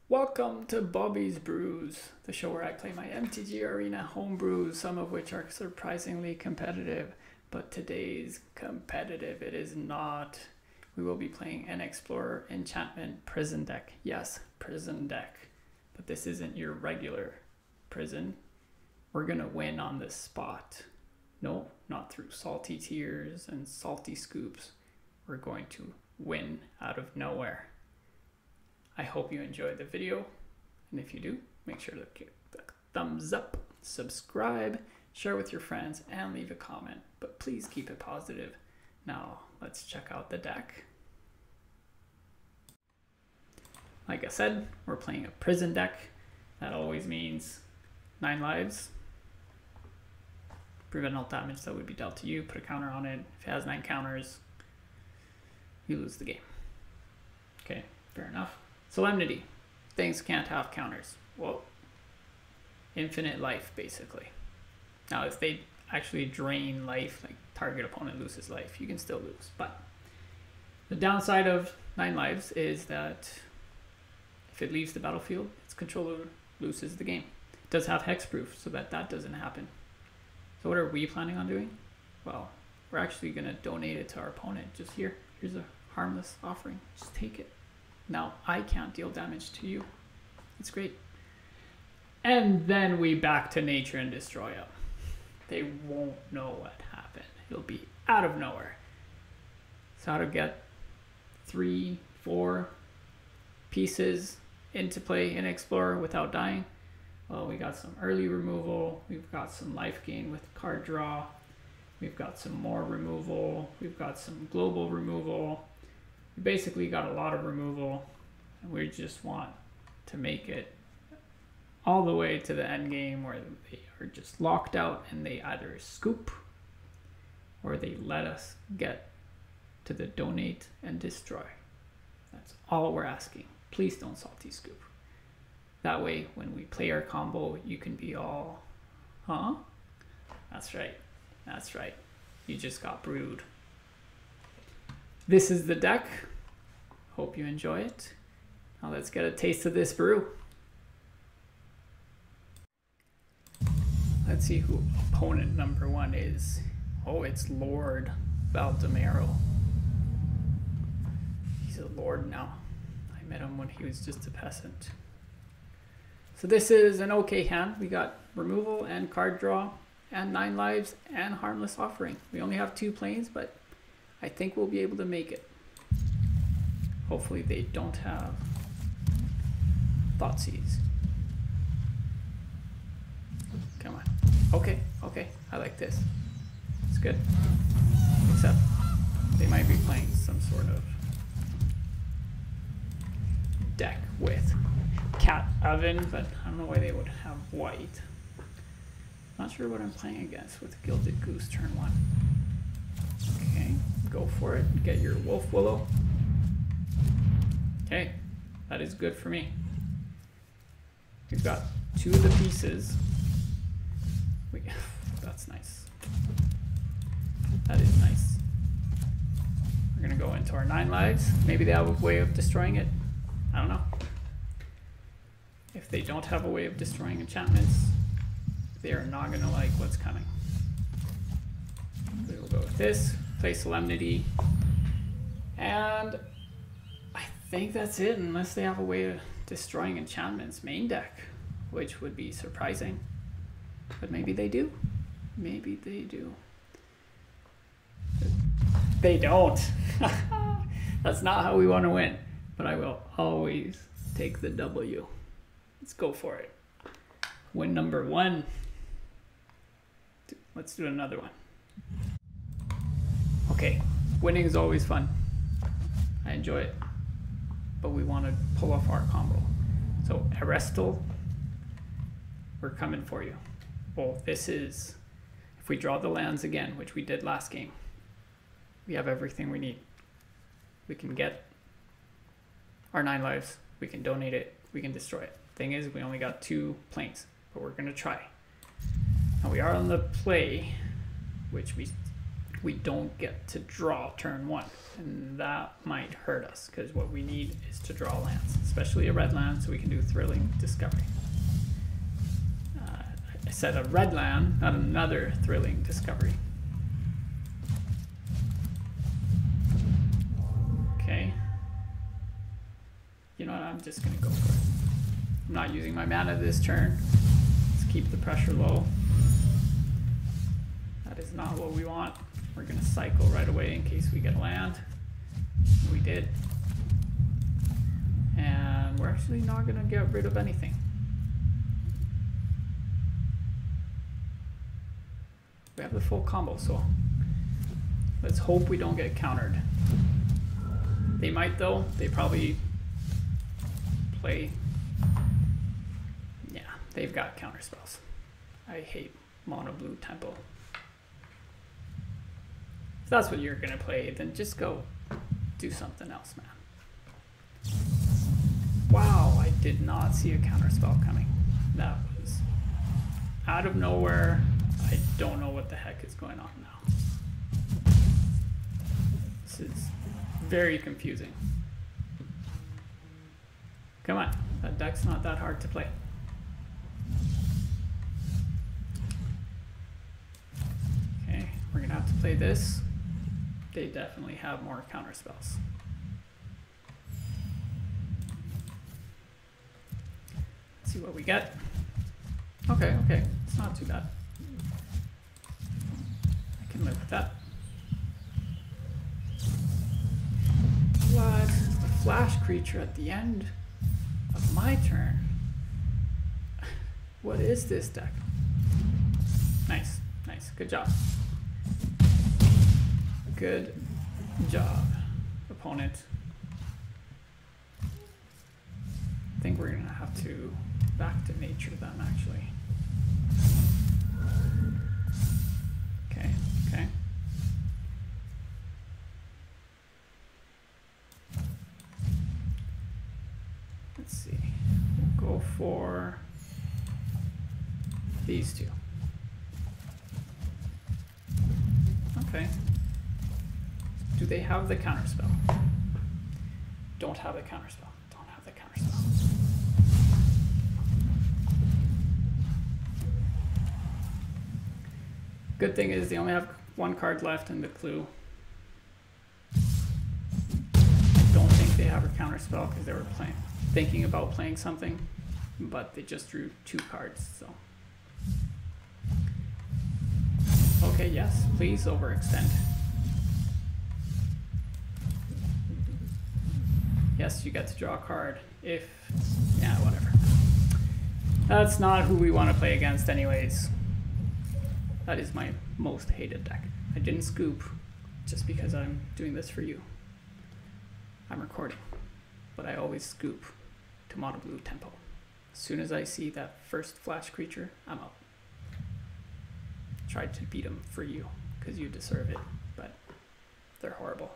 Welcome to Bobby's Brews, the show where I play my MTG Arena home brews, some of which are surprisingly competitive. But today's competitive, it is not. We will be playing an Explorer Enchantment Prison deck. Yes, Prison deck. But this isn't your regular Prison. We're gonna win on this spot. No, not through salty tears and salty scoops. We're going to win out of nowhere. I hope you enjoyed the video, and if you do, make sure to give the thumbs up, subscribe, share with your friends, and leave a comment. But please keep it positive. Now, let's check out the deck. Like I said, we're playing a Prison deck. That always means 9 lives. Prevent all damage that would be dealt to you. Put a counter on it. If it has 9 counters, you lose the game. Okay, fair enough. Solemnity. Things can't have counters. Well, infinite life, basically. Now, if they actually drain life, like target opponent loses life, you can still lose. But the downside of 9 lives is that if it leaves the battlefield, its controller loses the game. It does have hexproof, so that doesn't happen. So what are we planning on doing? Well, we're actually going to donate it to our opponent. Just here. Here's a harmless offering. Just take it. Now I can't deal damage to you. It's great. And then we back to nature and destroy them. They won't know what happened. It'll be out of nowhere. So how to get 3, 4 pieces into play in Explorer without dying? Well, we got some early removal. We've got some life gain with card draw. We've got some more removal. We've got some global removal. We basically got a lot of removal, and we just want to make it all the way to the end game where they are just locked out and they either scoop or they let us get to the donate and destroy. That's all we're asking. Please don't salty scoop. That way, when we play our combo, you can be all, huh? That's right. That's right. You just got brewed. This is the deck. Hope you enjoy it. Now let's get a taste of this brew. Let's see who opponent number 1 is. Oh, it's Lord Valdemaro. He's a lord now. I met him when he was just a peasant. So this is an okay hand. We got removal and card draw and 9 lives and harmless offering. We only have 2 planes, but I think we'll be able to make it. Hopefully they don't have Thoughtseize. Come on. Okay, okay. I like this. It's good. Except they might be playing some sort of deck with Cat Oven, but I don't know why they would have white. Not sure what I'm playing against with Gilded Goose turn 1. Okay, go for it. Get your Wolf Willow. Okay, that is good for me. We've got 2 of the pieces. That's nice. That is nice. We're gonna go into our 9 lives. Maybe they have a way of destroying it. I don't know. If they don't have a way of destroying enchantments, they are not gonna like what's coming. We will go with this, play Solemnity, and I think that's it, unless they have a way of destroying enchantments main deck, which would be surprising. But maybe they do. Maybe they do. They don't. That's not how we want to win. But I will always take the W. Let's go for it. Win number 1. Let's do another one. Okay, winning is always fun. I enjoy it. But we want to pull off our combo. So Arestal, we're coming for you. Well, this is, if we draw the lands again, which we did last game, we have everything we need. We can get our 9 lives, we can donate it, we can destroy it. Thing is, we only got 2 planes, but we're gonna try. Now we are on the play, which we we don't get to draw turn 1, and that might hurt us because what we need is to draw lands, especially a red land, so we can do Thrilling Discovery. I said a red land, not another Thrilling Discovery. Okay. You know what? I'm just gonna go for it. I'm not using my mana this turn. Let's keep the pressure low. That is not what we want. We're gonna cycle right away in case we get land. We did. And we're actually not gonna get rid of anything. We have the full combo, so let's hope we don't get countered. They might though. They probably play. Yeah, they've got counter spells. I hate mono blue tempo. If that's what you're gonna play, then just go do something else, man. Wow, I did not see a counter spell coming. That was out of nowhere. I don't know what the heck is going on now. This is very confusing. Come on, that deck's not that hard to play. Okay, we're gonna have to play this. They definitely have more counter spells. Let's see what we get. Okay, okay, it's not too bad. I can live with that. What? A flash creature at the end of my turn? What is this deck? Nice, nice, good job. Good job, opponent. I think we're gonna have to back to nature them actually. Okay, okay. Let's see, we'll go for these two. Okay. Do they have the counterspell? Don't have the counterspell. Don't have the counterspell. Good thing is they only have one card left in the clue. I don't think they have a counterspell because they were thinking about playing something, but they just drew 2 cards, so. Okay, yes, please overextend. Yes, you get to draw a card if, yeah, whatever. That's not who we want to play against anyways. That is my most hated deck. I didn't scoop just because I'm doing this for you. I'm recording, but I always scoop to mono blue tempo. As soon as I see that first flash creature, I'm out. Tried to beat them for you because you deserve it, but they're horrible.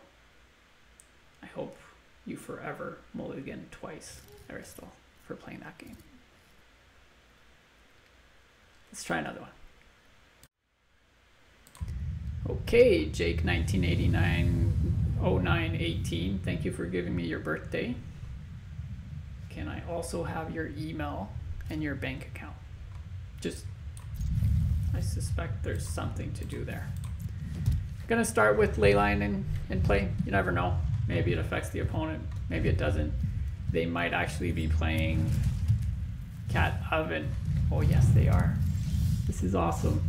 I hope you forever mulligan twice, Aristotle, for playing that game. Let's try another one. Okay, Jake 1989-09-18, thank you for giving me your birthday. Can I also have your email and your bank account? Just, I suspect there's something to do there. I'm gonna start with Leyline in play. You never know. Maybe it affects the opponent, maybe it doesn't. They might actually be playing Cat Oven. Oh yes, they are. This is awesome.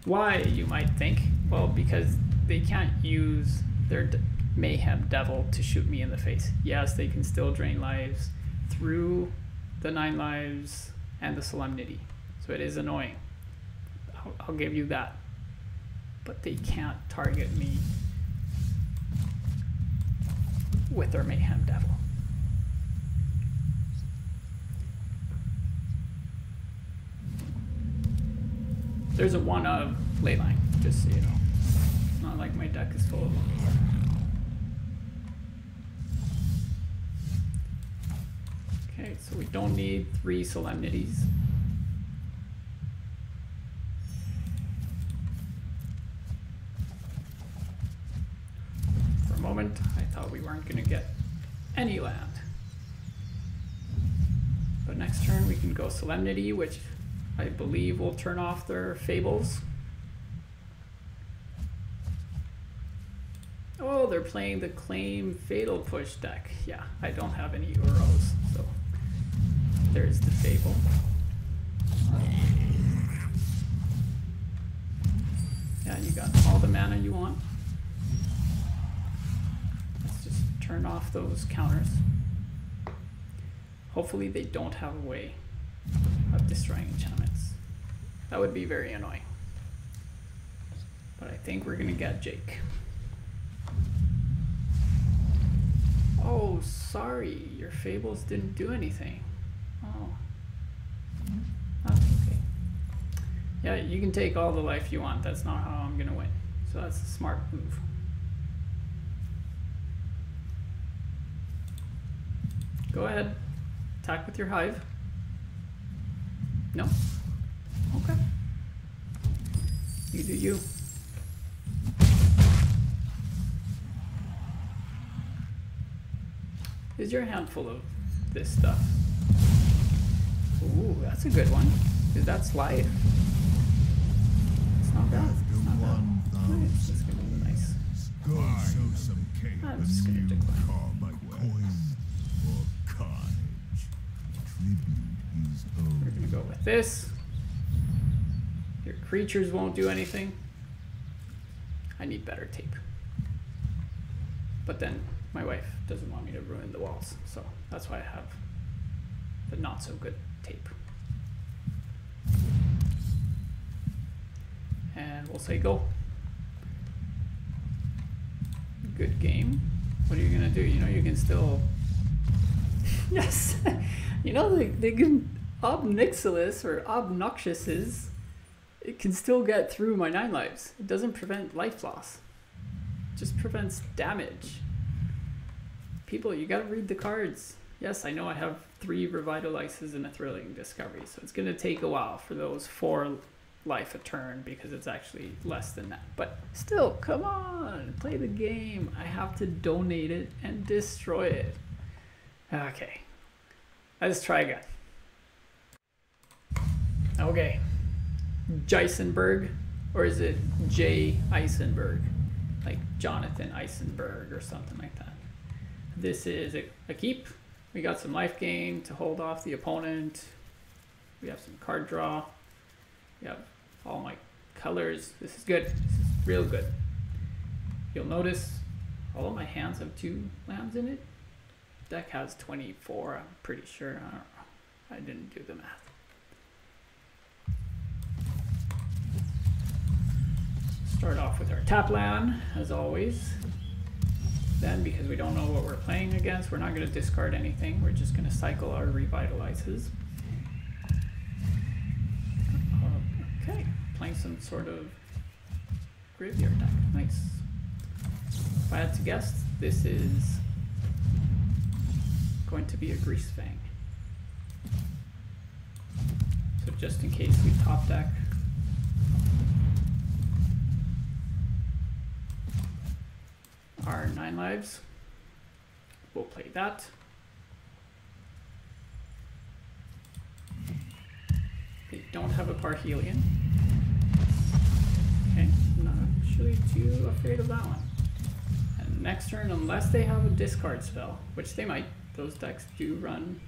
Why, you might think? Well, because they can't use their Mayhem Devil to shoot me in the face. Yes, they can still drain lives through the 9 lives and the Solemnity. So it is annoying. I'll give you that. But they can't target me with their Mayhem Devil. There's a one of Leyline, just so you know. It's not like my deck is full of them. Okay, so we don't need 3 Solemnities. moment, I thought we weren't going to get any land. But next turn we can go Solemnity, which I believe will turn off their Fables. Oh, they're playing the Claim Fatal Push deck. Yeah, I don't have any Uros, so there's the Fable. Yeah, you got all the mana you want. Let's just turn off those counters. Hopefully they don't have a way of destroying enchantments. That would be very annoying. But I think we're gonna get Jake. Oh, sorry, your Fables didn't do anything. Oh, that's okay. Yeah, you can take all the life you want. That's not how I'm gonna win. So that's a smart move. Go ahead, attack with your Hive. No? Okay. You do you. Is your hand full of this stuff? Ooh, that's a good one. Is that slide? It's not bad. It's not bad. Nice. That's gonna be nice. I'm just gonna decline. We're gonna go with this. Your creatures won't do anything. I need better tape. But then my wife doesn't want me to ruin the walls, so that's why I have the not so good tape. And we'll say go. Good game. What are you gonna do? You know you can still yes. You know they can Obnixilis or Obnoxiouses. It can still get through my 9 lives. It doesn't prevent life loss. It just prevents damage. People, you gotta read the cards. Yes, I know I have 3 Revitalizes and a Thrilling Discovery, so it's gonna take a while for those 4 life a turn because it's actually less than that. But still, come on, play the game. I have to donate it and destroy it. Okay, let's try again. Okay, Jeisenberg, or is it J. Eisenberg? Like Jonathan Eisenberg or something like that. This is a keep. We got some life gain to hold off the opponent. We have some card draw. We have all my colors. This is good. This is real good. You'll notice all of my hands have 2 lands in it. Deck has 24, I'm pretty sure. I don't know. I didn't do the math. Start off with our tap land, as always. Then, because we don't know what we're playing against, we're not going to discard anything. We're just going to cycle our Revitalizes. Okay, playing some sort of graveyard deck. Nice. If I had to guess, this is going to be a Grease Fang. So just in case we top deck. Our 9 lives. We'll play that. They don't have a Parhelion. Okay, I'm not actually too afraid of that one. And next turn, unless they have a discard spell, which they might, those decks do run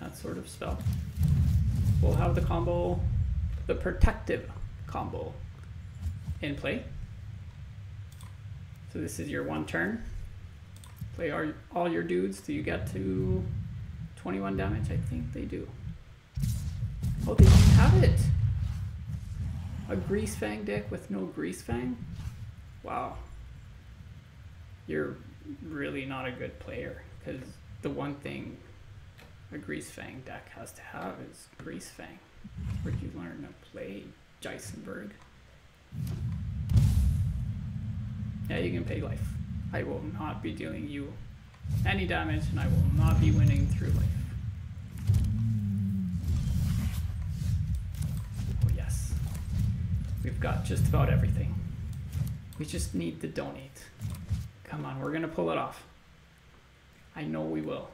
that sort of spell, we'll have the combo, the protective combo in play. So this is your 1 turn. Play all your dudes till you get to 21 damage. I think they do. Oh, they don't have it. A Grease Fang deck with no Grease Fang? Wow. You're really not a good player, because the one thing a Grease Fang deck has to have is Grease Fang. Where'd you learn to play, Jeisenberg? Yeah, you can pay life. I will not be dealing you any damage, and I will not be winning through life. Oh yes. We've got just about everything. We just need to donate. Come on, we're gonna pull it off. I know we will.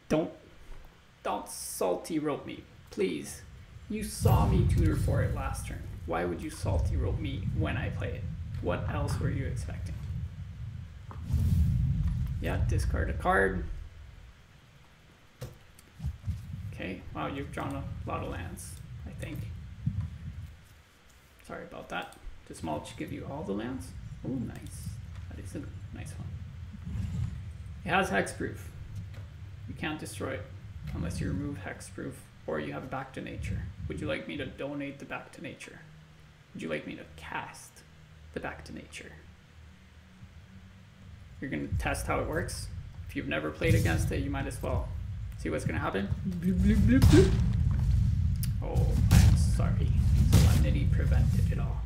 Don't salty rope me, please. You saw me tutor for it last turn. Why would you salty rope me when I play it? What else were you expecting? Yeah, discard a card. Okay, wow, you've drawn a lot of lands, I think. Sorry about that. Does mulch give you all the lands? Oh, nice. That is a nice one. It has hexproof. You can't destroy it unless you remove hexproof or you have a back to nature. Would you like me to donate the back to nature? Would you like me to cast the back to nature? You're going to test how it works. If you've never played against it, you might as well see what's going to happen. Bloop, bloop, bloop, bloop. Oh, I'm sorry. Solemnity prevented it all.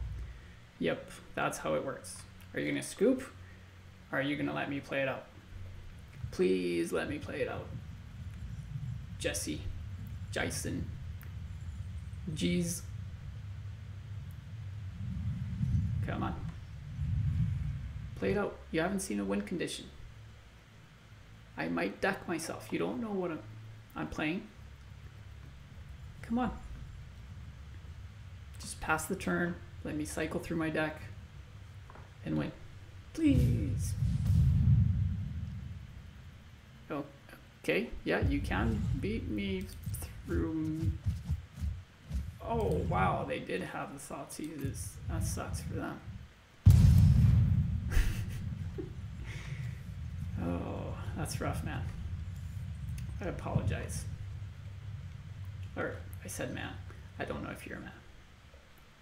Yep, that's how it works. Are you going to scoop? Or are you going to let me play it out? Please let me play it out. Jesse, Jason, Jeez. Come on. Play it out. You haven't seen a win condition. I might deck myself. You don't know what I'm playing. Come on. Just pass the turn. Let me cycle through my deck and win. Please. Oh, okay. Yeah, you can beat me through. Oh, wow. They did have the Thoughtseizes. That sucks for them. Oh, that's rough, man. I apologize. Or, I said man. I don't know if you're a man.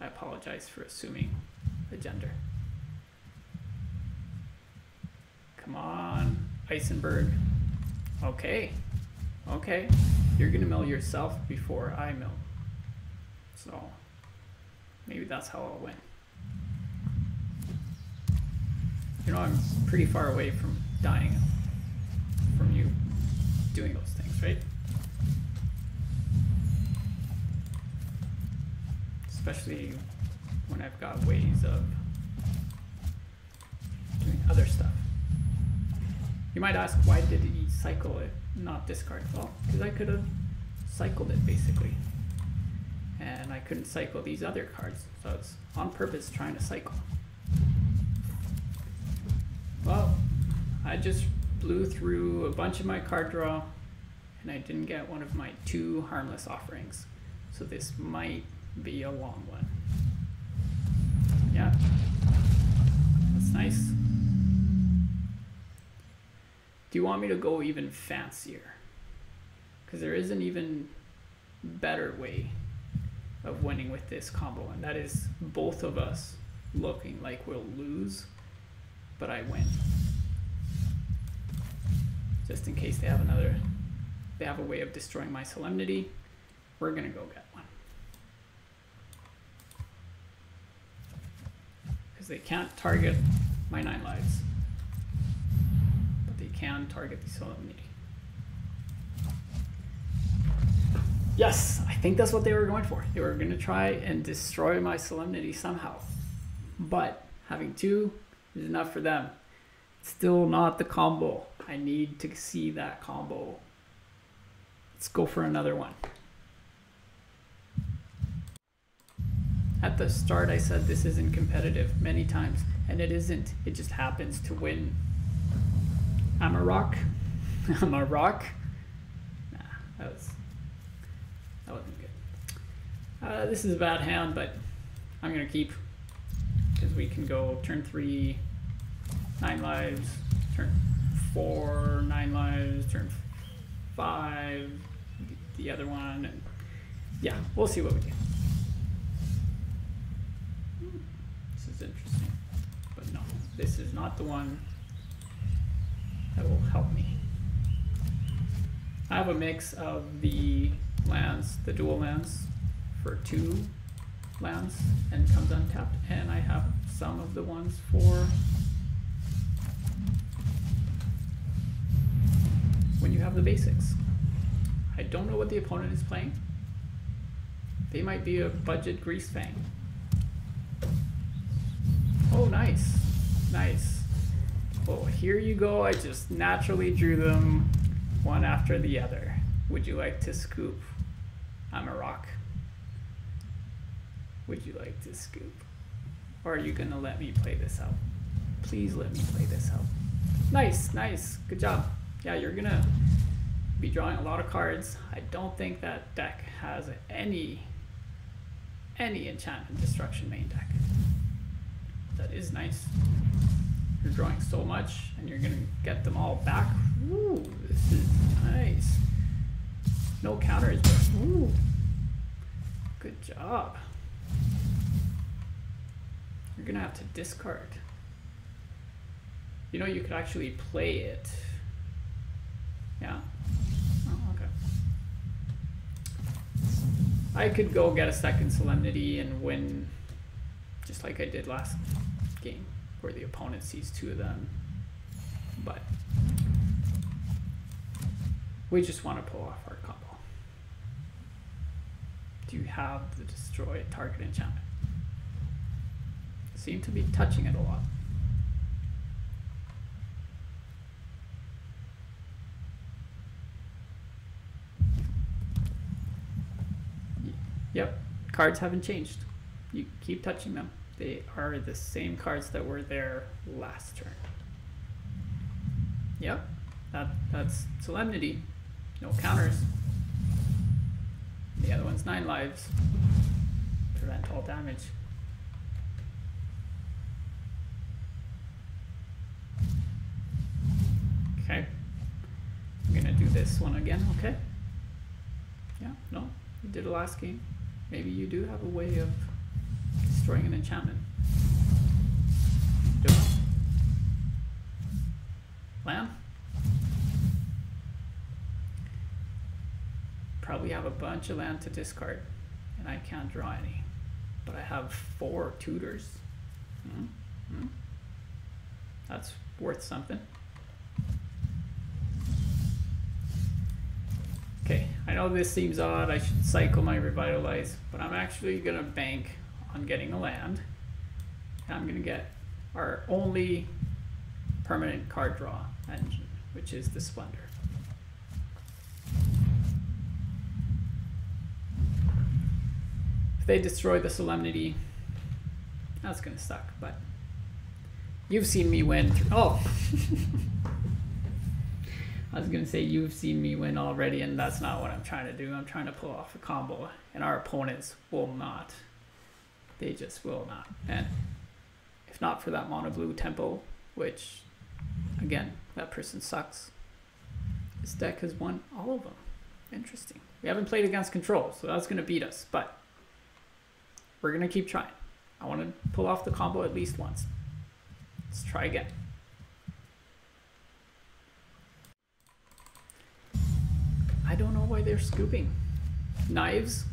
I apologize for assuming a gender. Come on, Eisenberg. Okay. Okay. You're gonna mill yourself before I mill. So, maybe that's how I'll win. You know, I'm pretty far away from dying from you doing those things, right? Especially when I've got ways of doing other stuff. You might ask, why did he cycle it, not discard? Well, because I could have cycled it, basically. And I couldn't cycle these other cards, so I was on purpose trying to cycle. Well, I just blew through a bunch of my card draw, and I didn't get one of my 2 harmless offerings. So this might be a long one. Yeah, that's nice. Do you want me to go even fancier? Because there is an even better way of winning with this combo, and that is both of us looking like we'll lose, but I win. Just in case they have a way of destroying my Solemnity, we're gonna go get one. Because they can't target my 9 lives, but they can target the Solemnity. Yes, I think that's what they were going for. They were gonna try and destroy my Solemnity somehow, but having 2 is enough for them. Still not the combo. I need to see that combo. Let's go for another one. At the start I said this isn't competitive many times, and it isn't. It just happens to win. I'm a rock. I'm a rock. Nah, that wasn't good. This is a bad hand, but I'm gonna keep, because we can go turn 3, 9 lives, turn 4, 9 lives, turn 5, the other one, and yeah, we'll see what we do. This is interesting, but no, this is not the one that will help me. I have a mix of the lands, the dual lands, for 2 lands and comes untapped, and I have some of the ones for when you have the basics. I don't know what the opponent is playing. They might be a budget Grease Fang. Oh, nice. Nice. Oh, here you go. I just naturally drew them one after the other. Would you like to scoop? I'm a rock. Would you like to scoop? Or are you gonna let me play this out? Please let me play this out. Nice, nice. Good job. Yeah, you're gonna be drawing a lot of cards. I don't think that deck has any enchantment destruction main deck. That is nice. You're drawing so much and you're gonna get them all back. Ooh, this is nice. No counters, but ooh. Good job. You're gonna have to discard. You know, you could actually play it. Yeah. Oh, okay. I could go get a second Solemnity and win just like I did last game, where the opponent sees two of them. But we just want to pull off our combo. Do you have the destroy target enchantment? Seem to be touching it a lot. Yep, cards haven't changed. You keep touching them. They are the same cards that were there last turn. Yep, that's Solemnity. No counters. The other one's 9 lives. Prevent all damage. Okay. I'm gonna do this one again, okay? Yeah, no, you did it last game. Maybe you do have a way of destroying an enchantment. Do it. Land? Probably have a bunch of land to discard, and I can't draw any. But I have 4 tutors. That's worth something. Okay, I know this seems odd, I should cycle my Revitalize, but I'm actually gonna bank on getting a land. And I'm gonna get our only permanent card draw engine, which is the Splendor. If they destroy the Solemnity, that's gonna suck, but you've seen me win. Oh! I was gonna say you've seen me win already, and that's not what I'm trying to do. I'm trying to pull off a combo, and our opponents will not. They just will not. And if not for that mono blue tempo, which, again, that person sucks, this deck has won all of them. Interesting. We haven't played against control, so that's gonna beat us, but we're gonna keep trying. I wanna pull off the combo at least once. Let's try again. I don't know why they're scooping. Knives,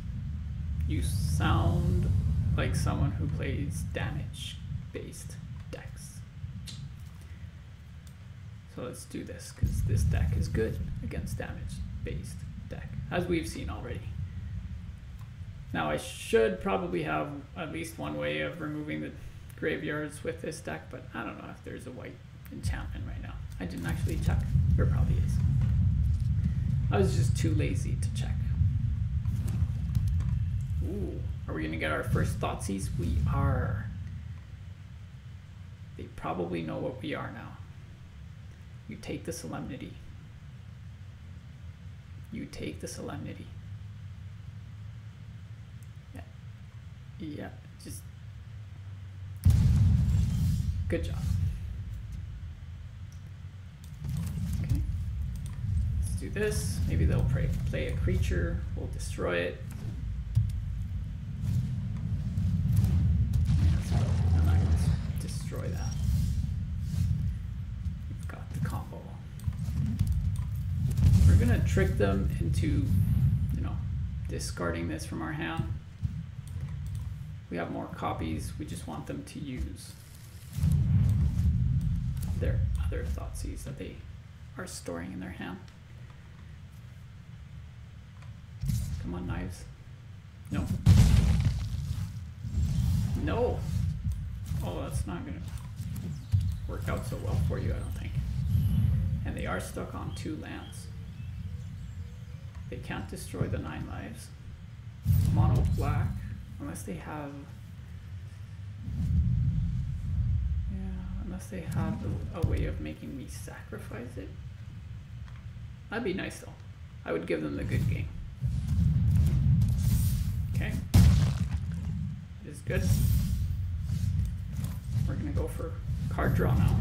you sound like someone who plays damage-based decks. So let's do this, because this deck is good against damage-based deck, as we've seen already. Now I should probably have at least one way of removing the graveyards with this deck, but I don't know if there's a white enchantment right now. I didn't actually check. There probably is. I was just too lazy to check. Ooh, are we gonna get our first Thoughtseize? We are. They probably know what we are now. You take the Solemnity. You take the Solemnity. Yeah. Yeah, just good job. Do this. Maybe they'll play a creature. We'll destroy it. I'm not going to destroy that. We've got the combo. We're going to trick them into, you know, discarding this from our hand. We have more copies. We just want them to use their other Thoughtseize that they are storing in their hand. Come on, knives. No. No. Oh, that's not gonna work out so well for you, I don't think. And they are stuck on 2 lands. They can't destroy the 9 lives. Mono black, unless they have... Yeah, unless they have a way of making me sacrifice it. That'd be nice though. I would give them the good game. Okay. It is good. We're gonna go for card draw now.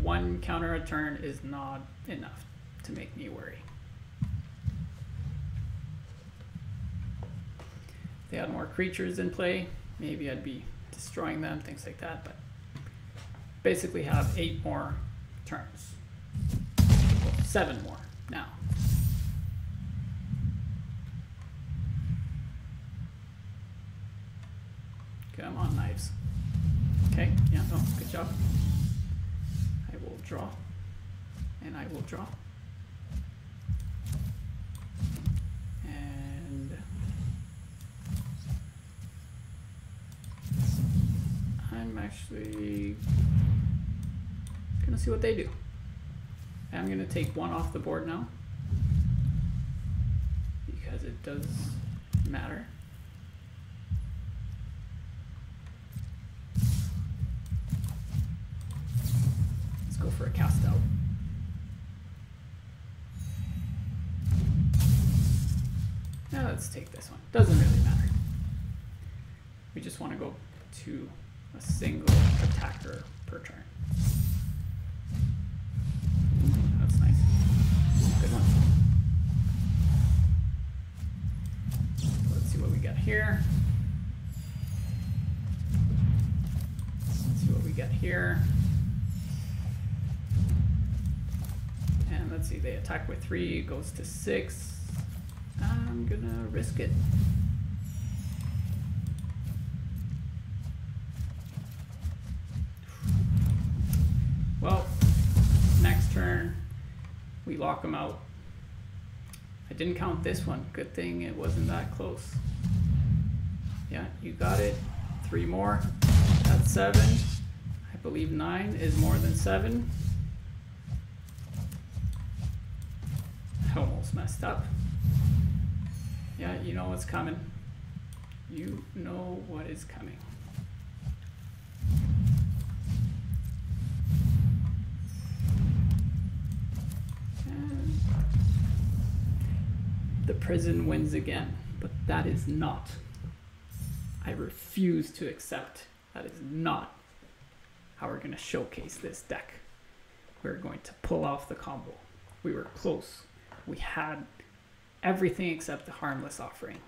1 counter a turn is not enough to make me worry. If they had more creatures in play, maybe I'd be destroying them, things like that, but basically have 8 more turns. Well, 7 more now. Come on, knives. Okay, yeah, no, good job. I will draw, and I will draw. And I'm actually gonna see what they do. I'm gonna take 1 off the board now, because it does matter. Go for a cast out. Now let's take this one. Doesn't really matter. We just want to go to a single attacker per turn. That's nice. Good one. Let's see what we got here. Let's see what we got here. And let's see, they attack with 3, it goes to 6. I'm gonna risk it. Well, next turn, we lock them out. I didn't count this one. Good thing it wasn't that close. Yeah, you got it. 3 more. That's 7. I believe 9 is more than 7. Almost messed up. Yeah, you know what's coming. You know what is coming. And the prison wins again, but that is not. I refuse to accept. That is not how we're going to showcase this deck. We're going to pull off the combo. We were close. We had everything except the harmless offering.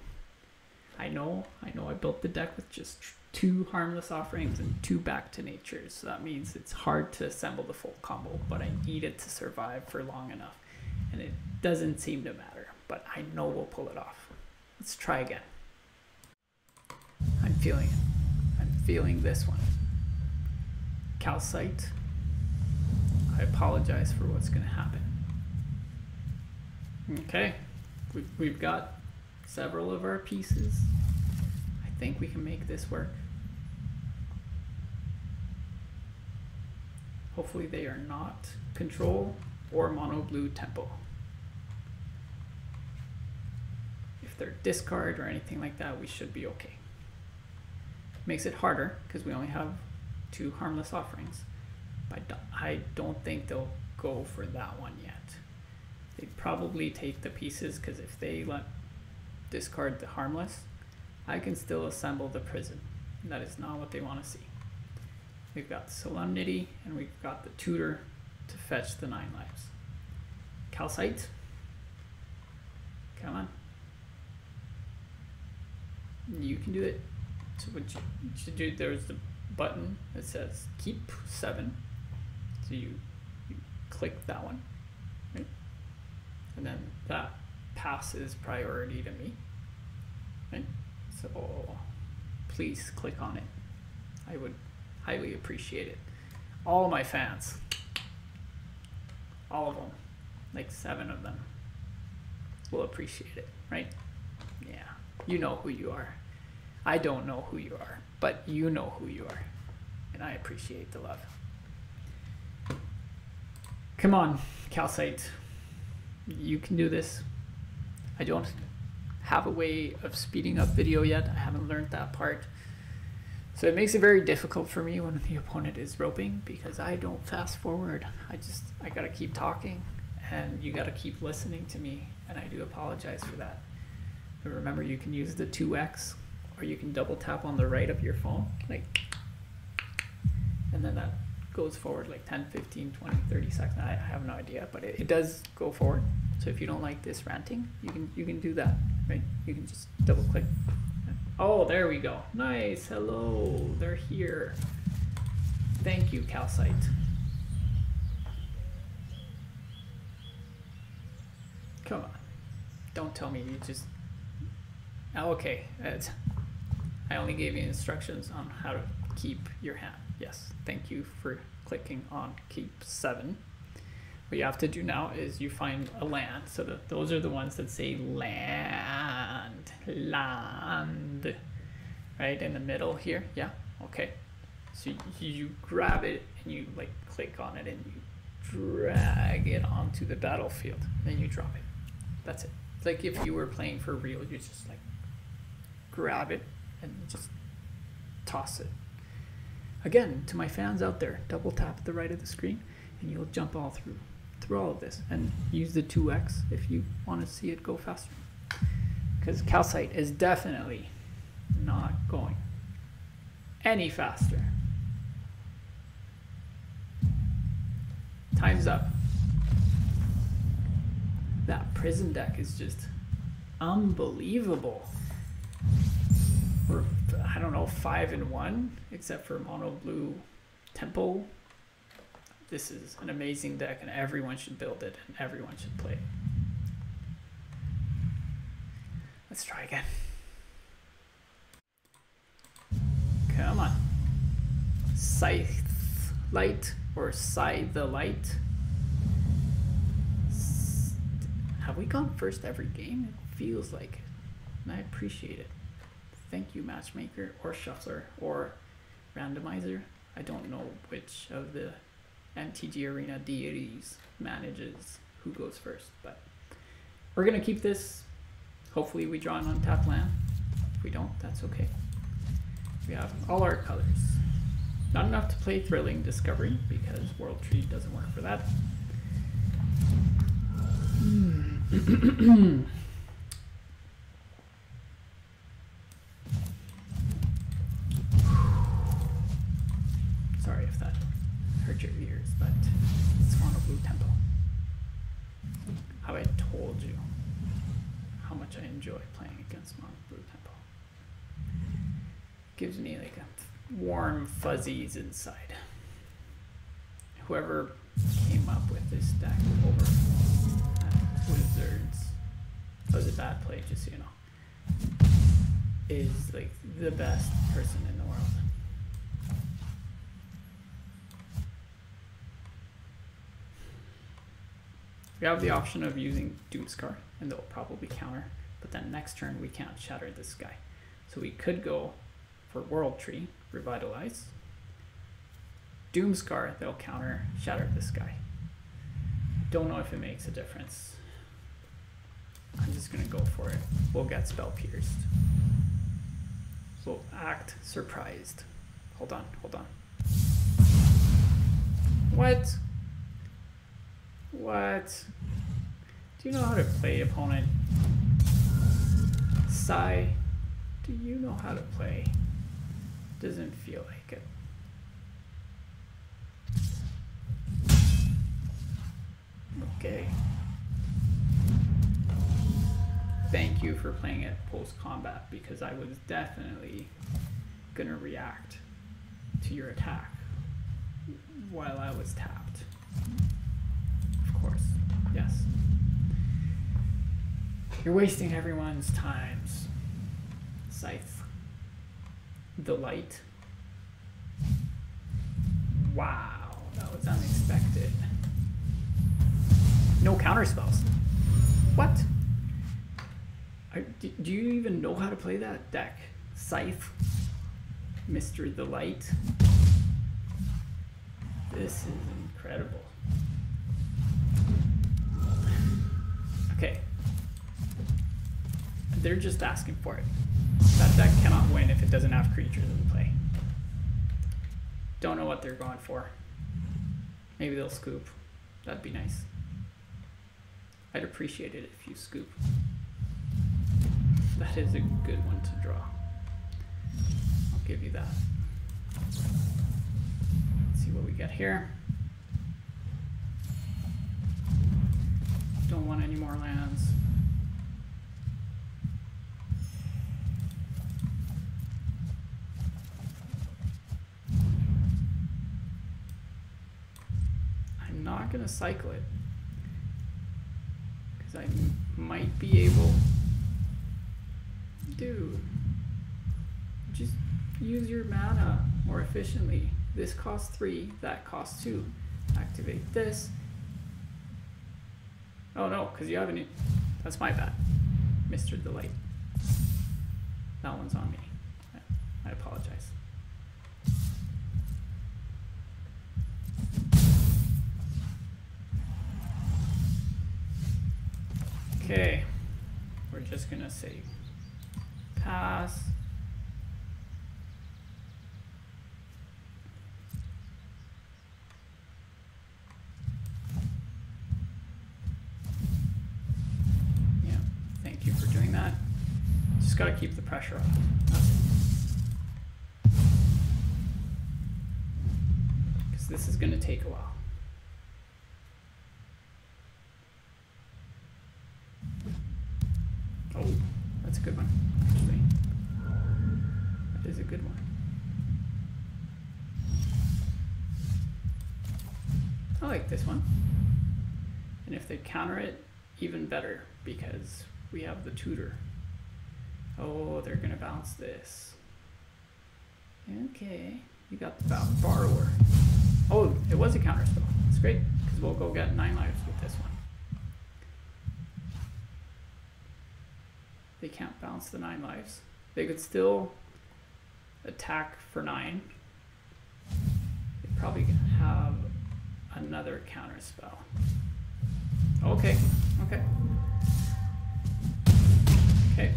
I know I built the deck with just 2 harmless offerings and 2 back to natures. So that means it's hard to assemble the full combo, but I need it to survive for long enough. And it doesn't seem to matter, but I know we'll pull it off. Let's try again. I'm feeling it. I'm feeling this one. Calcite. I apologize for what's going to happen. Okay, we've got several of our pieces. I think we can make this work. Hopefully they are not control or mono blue tempo. If they're discard or anything like that, we should be okay. Makes it harder because we only have 2 harmless offerings. But I don't think they'll go for that one yet. They'd probably take the pieces because if they discard the harmless, I can still assemble the prison. And that is not what they want to see. We've got Solemnity and we've got the Tutor to fetch the 9 lives. Calcite. Come on. You can do it. So what you should do, there's the button that says keep 7. So you click that one. Right? And then that passes priority to me, right? So please click on it. I would highly appreciate it. All my fans, all of them, like 7 of them, will appreciate it, right? Yeah, you know who you are. I don't know who you are. but you know who you are, and I appreciate the love. Come on, Calcite. You can do this. I don't have a way of speeding up video yet. I haven't learned that part. So it makes it very difficult for me when the opponent is roping, because I don't fast forward. I gotta keep talking, and you gotta keep listening to me, and I do apologize for that. But remember, you can use the 2x, or you can double tap on the right of your phone, like, and then that goes forward like 10, 15, 20, 30 seconds. I have no idea, but it does go forward. So if you don't like this ranting, you can do that, right? You can just double click. Oh, there we go. Nice. Hello. They're here. Thank you, Calcite. Come on. Don't tell me you just... Oh, okay. I only gave you instructions on how to keep your hand. Yes. Thank you for clicking on keep 7. What you have to do now is you find a land. So those are the ones that say land, right in the middle here. Yeah, okay. So you grab it and you like click on it and you drag it onto the battlefield. Then you drop it. That's it. It's like if you were playing for real, you just like grab it and just toss it. Again, to my fans out there, double tap at the right of the screen and you'll jump all through all of this, and use the 2x if you want to see it go faster, because Calcite is definitely not going any faster. Time's up. That prison deck is just unbelievable. We're, I don't know, 5-1 except for mono blue temple. This is an amazing deck, and everyone should build it, and everyone should play it. Let's try again. Come on. Scythe Light, or Scythe the Light. Have we gone first every game? It feels like it, and I appreciate it. Thank you, Matchmaker, or Shuffler, or Randomizer. I don't know which of the MTG Arena deities manages who goes first, but we're gonna keep this. Hopefully we draw an untapped land. If we don't, that's okay. We have all our colors. Not enough to play Thrilling Discovery because World Tree doesn't work for that. Sorry if that hurt your ears, but it's Mono Blue Temple. How I told you how much I enjoy playing against Mono Blue Temple. Gives me like a warm fuzzies inside. Whoever came up with this deck over at Wizards, that was a bad play, just so you know, is like the best person in the world. We have the option of using Doomscar, and they'll probably counter, but then next turn we can't shatter this guy. So we could go for World Tree, Revitalize. Doomscar, they'll counter, shatter this guy. Don't know if it makes a difference. I'm just gonna go for it. We'll get Spell Pierced. We'll act surprised. Hold on, hold on. What? What? Do you know how to play, opponent? Sigh. Do you know how to play? Doesn't feel like it. Okay. Thank you for playing it post-combat, because I was definitely gonna react to your attack while I was tapped. Of course, yes. You're wasting everyone's times. Scythe. The Light. Wow, that was unexpected. No counter spells. What? Do you even know how to play that deck? Scythe? Mr. the Light. This is incredible. Okay. They're just asking for it. That deck cannot win if it doesn't have creatures in play. Don't know what they're going for. Maybe they'll scoop. That'd be nice. I'd appreciate it if you scoop. That is a good one to draw. I'll give you that. Let's see what we get here. Don't want any more lands. I'm not gonna cycle it because I might be able. Dude, just use your mana more efficiently. This costs 3, that costs 2. Activate this. Oh no, because you haven't. That's my bad, Mr. Delight. That one's on me. I apologize. Okay, we're just gonna say pass. Yeah, thank you for doing that. Just gotta keep the pressure off. Because this is gonna take a while. Oh, that's a good one, actually. That is a good one. I like this one. And if they counter it, even better, because we have the tutor. Oh, they're gonna bounce this. Okay, you got the borrower. Oh, it was a counter spell. It's great, because we'll go get 9 lives with this one. They can't bounce the 9 lives. They could still attack for 9. They probably have another counter spell. Okay, okay. Okay.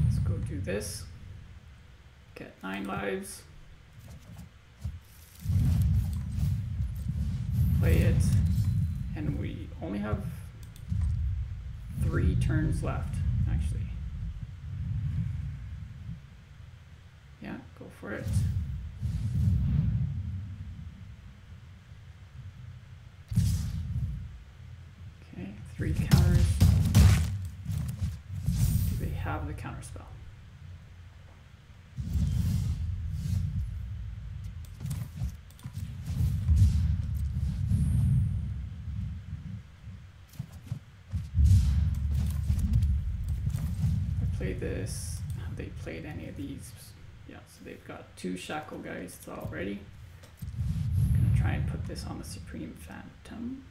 Let's go do this. Get 9 lives. Play it. And we only have 3 turns left, actually. Yeah, go for it. Okay, 3 counters. Do they have the counter spell? This, have they played any of these? Yeah, so they've got 2 Shackle Geists already. I'm gonna try and put this on the Supreme Phantom.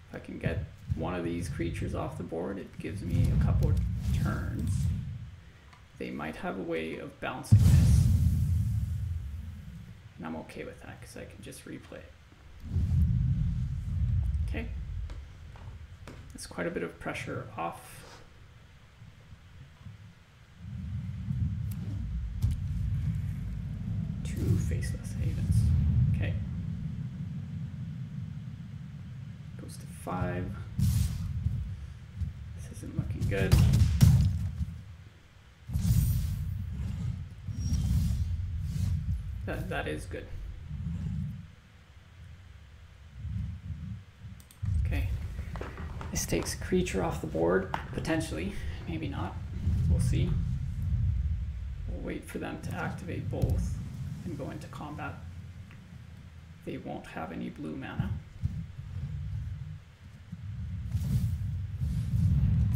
If I can get one of these creatures off the board, it gives me a couple of turns. They might have a way of bouncing this. And I'm okay with that because I can just replay it. Okay. That's quite a bit of pressure off. Faceless Havens. Okay. Goes to 5. This isn't looking good. That is good. Okay. This takes a creature off the board, potentially. Maybe not. We'll see. We'll wait for them to activate both and go into combat. They won't have any blue mana.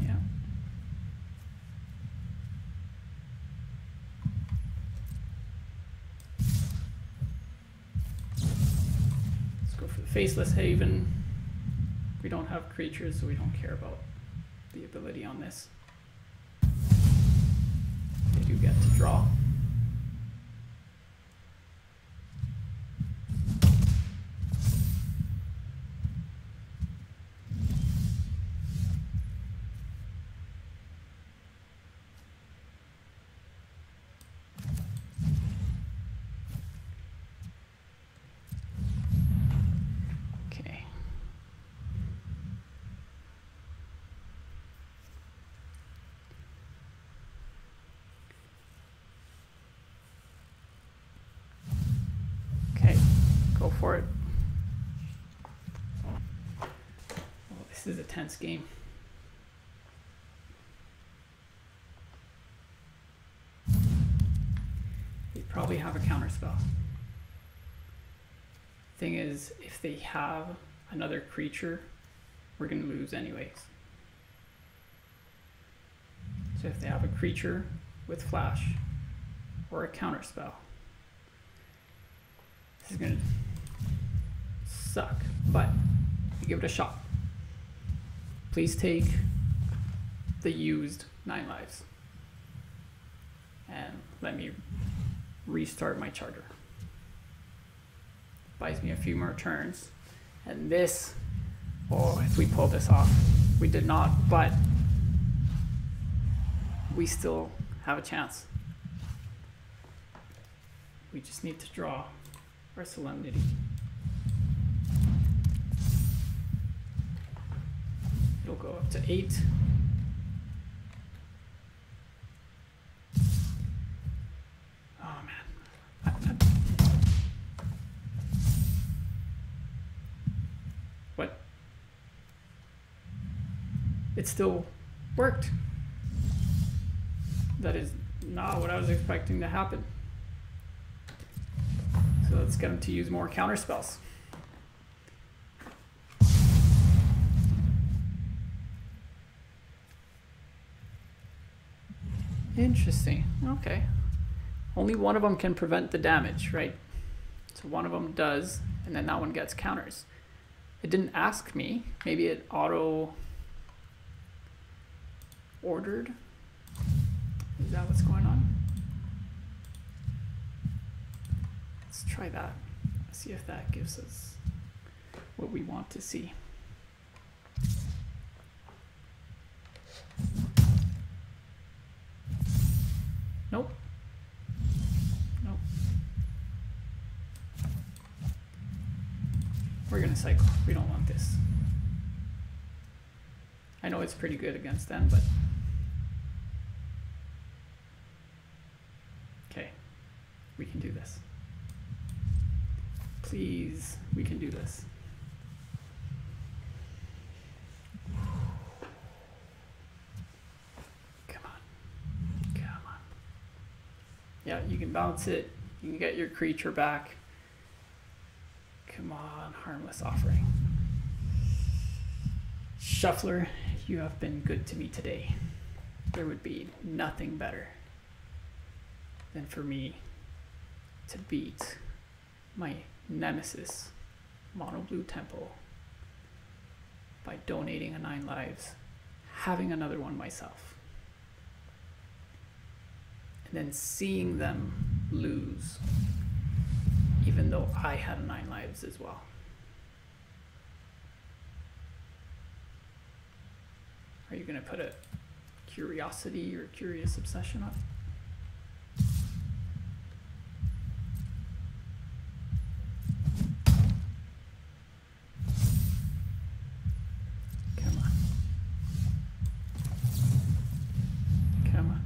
Yeah. Let's go for the Faceless Haven. We don't have creatures, so we don't care about the ability on this. Go for it. Oh, this is a tense game. They probably have a counter spell. Thing is, if they have another creature, we're going to lose anyways. So if they have a creature with flash or a counter spell, this is going to suck, but you give it a shot. Please take the used 9 lives and let me restart my charter. Buys me a few more turns, and this, oh, if we pull this off, we did not, but we still have a chance. We just need to draw our Solemnity. It'll go up to 8. Oh man. What? It still worked. That is not what I was expecting to happen. So let's get him to use more counter spells. Interesting. Okay. Only one of them can prevent the damage, right? So one of them does, and then that one gets counters. It didn't ask me. Maybe it auto ordered. Is that what's going on? Let's try that. See if that gives us what we want to see. Nope. Nope. We're gonna cycle. We don't want this. I know it's pretty good against them, but okay, we can do this. Please, we can do this. Come on. Come on. Yeah, you can bounce it. You can get your creature back. Come on, Harmless Offering. Shuffler, you have been good to me today. There would be nothing better than for me to beat my nemesis, Mono Blue Temple, by donating a 9 lives, having another one myself, and then seeing them lose, even though I had 9 lives as well. Are you going to put a Curiosity or Curious Obsession up? Come on. Come on.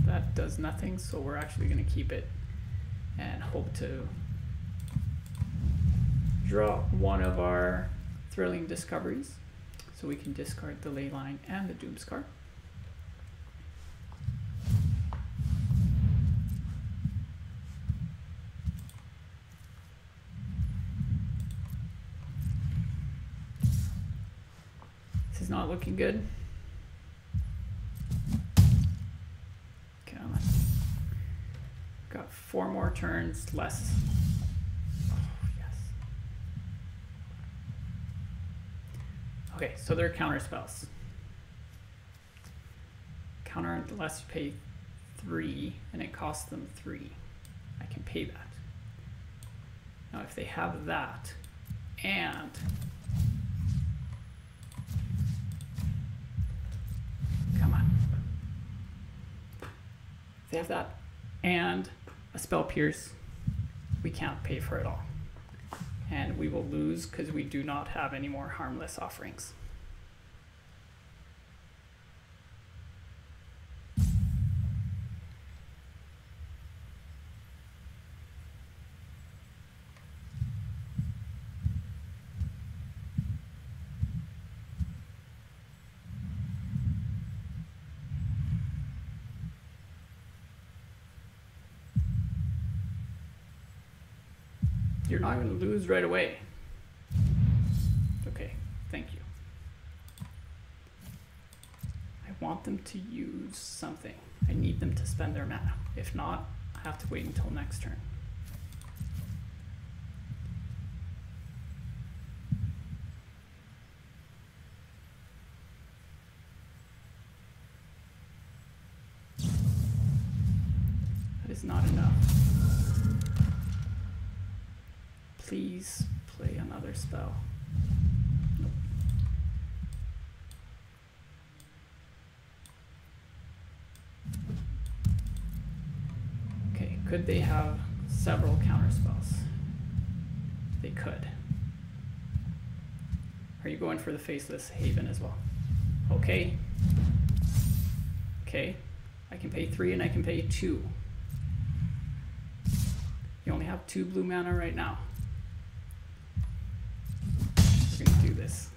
That does nothing, so we're actually going to keep it and hope to draw one of our Thrilling Discoveries, so we can discard the Leyline and the Doomscar. This is not looking good. Come on. Got 4 more turns, less. Okay, so they're counter spells. Counter unless you pay 3 and it costs them 3. I can pay that. Now if they have that and come on. If they have that and a Spell Pierce, we can't pay for it all. And we will lose because we do not have any more Harmless Offerings. You're not going to lose right away. Okay, thank you. I want them to use something. I need them to spend their mana. If not, I have to wait until next turn. That is not enough. Please play another spell. Nope. Okay, could they have several counter spells? They could. Are you going for the Faceless Haven as well? Okay. Okay. I can pay 3 and I can pay 2. You only have 2 blue mana right now. We're gonna do this.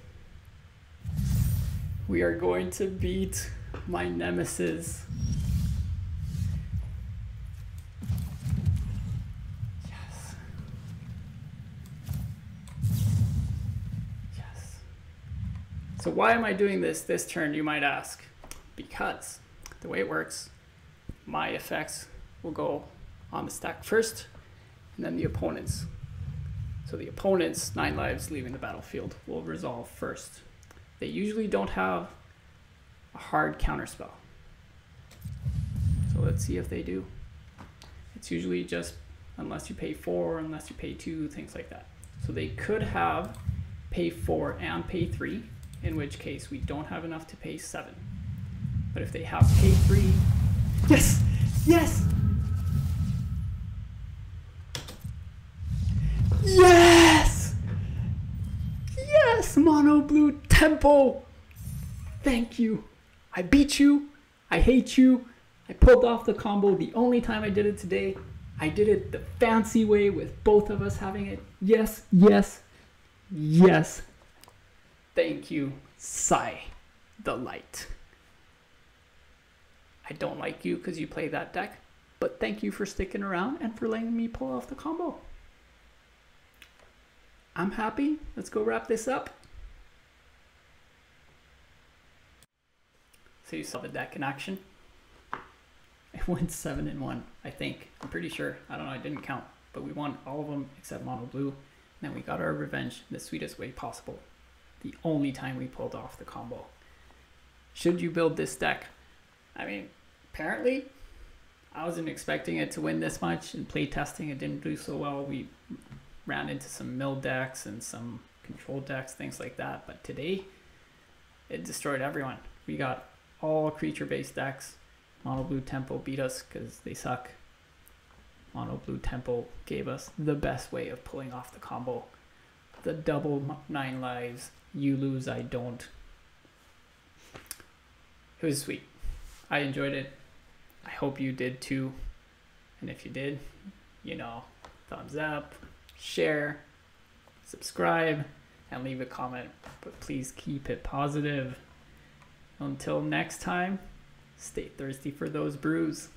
We are going to beat my nemesis. Yes. Yes. So why am I doing this turn, you might ask? Because the way it works, my effects will go on the stack first, and then the opponent's. So the opponent's 9 lives leaving the battlefield will resolve first. They usually don't have a hard counterspell. So let's see if they do. It's usually just unless you pay 4, unless you pay 2, things like that. So they could have pay 4 and pay 3, in which case we don't have enough to pay 7. But if they have pay 3, yes, yes! Yes! Yes, Mono Blue Temple! Thank you. I beat you. I hate you. I pulled off the combo the only time I did it today. I did it the fancy way with both of us having it. Yes, yes, yes. Thank you, Sai the Light. I don't like you because you play that deck, but thank you for sticking around and for letting me pull off the combo. I'm happy. Let's go wrap this up. So you saw the deck in action. It went 7-1, I think. I'm pretty sure. I don't know, I didn't count. But we won all of them except Mono Blue. And then we got our revenge the sweetest way possible. The only time we pulled off the combo. Should you build this deck? I mean, apparently, I wasn't expecting it to win this much. In play testing, it didn't do so well. We ran into some mill decks and some control decks, things like that. But today, it destroyed everyone. We got all creature-based decks. Mono Blue Temple beat us because they suck. Mono Blue Temple gave us the best way of pulling off the combo. The double 9 lives. You lose, I don't. It was sweet. I enjoyed it. I hope you did too. And if you did, you know, thumbs up, share, subscribe, and leave a comment. But please keep it positive. Until next time, stay thirsty for those brews.